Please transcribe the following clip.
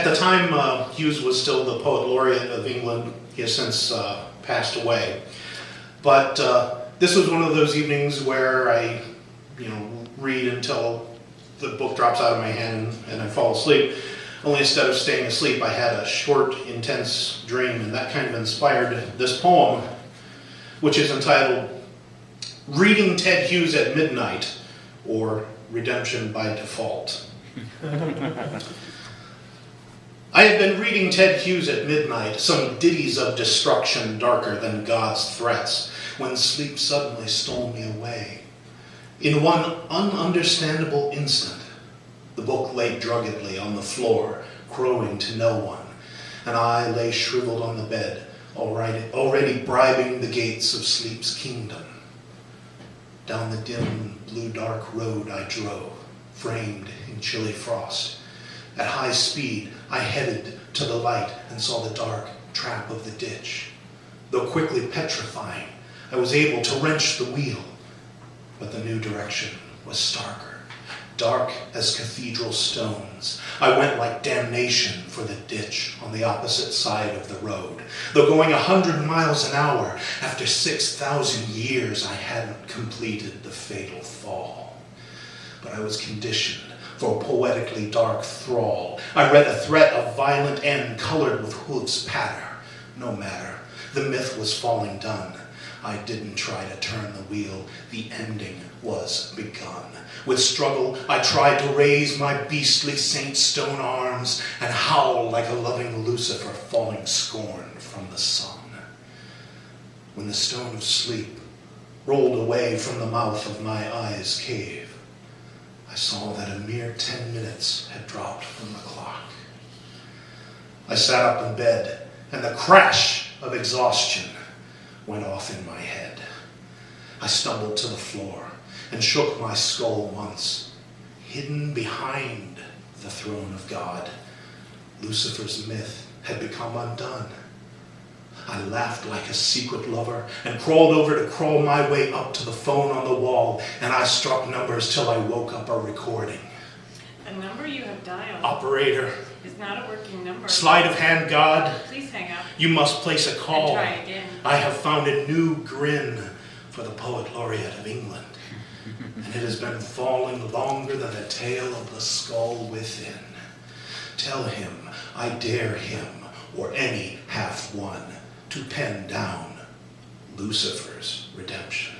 At the time, Hughes was still the Poet Laureate of England. He has since passed away. But this was one of those evenings where I, read until the book drops out of my hand and I fall asleep. Only instead of staying asleep, I had a short, intense dream, and that kind of inspired this poem, which is entitled Reading Ted Hughes at Midnight, or Redemption by Default. I had been reading Ted Hughes at midnight, some ditties of destruction darker than God's threats, when sleep suddenly stole me away. In one ununderstandable instant, the book lay druggedly on the floor, crowing to no one, and I lay shriveled on the bed, already bribing the gates of sleep's kingdom. Down the dim, blue-dark road I drove, framed in chilly frost. At high speed, I headed to the light and saw the dark trap of the ditch. Though quickly petrifying, I was able to wrench the wheel, but the new direction was starker. Dark as cathedral stones, I went like damnation for the ditch on the opposite side of the road. Though going 100 miles an hour, after 6,000 years I hadn't completed the fatal fall. But I was conditioned for poetically dark thrall. I read a threat of violent end colored with hooves patter. No matter, the myth was falling done. I didn't try to turn the wheel, the ending was begun. With struggle, I tried to raise my beastly saint-stone arms and howl like a loving Lucifer falling scorn from the sun. When the stone of sleep rolled away from the mouth of my eye's cave, I saw that a mere 10 minutes had dropped from the clock. I sat up in bed, and the crash of exhaustion went off in my head. I stumbled to the floor and shook my skull once. Hidden behind the throne of God, Lucifer's myth had become undone. I laughed like a secret lover and crawled over to crawl my way up to the phone on the wall, and I struck numbers till I woke up a recording. The number you have dialed Operator. Is not a working number. Sleight of hand, God. Please hang up. You must place a call. And try again. I have found a new grin for the Poet Laureate of England, and it has been falling longer than the tail of the skull within. Tell him I dare him, or any half-one, to pen down Lucifer's redemption.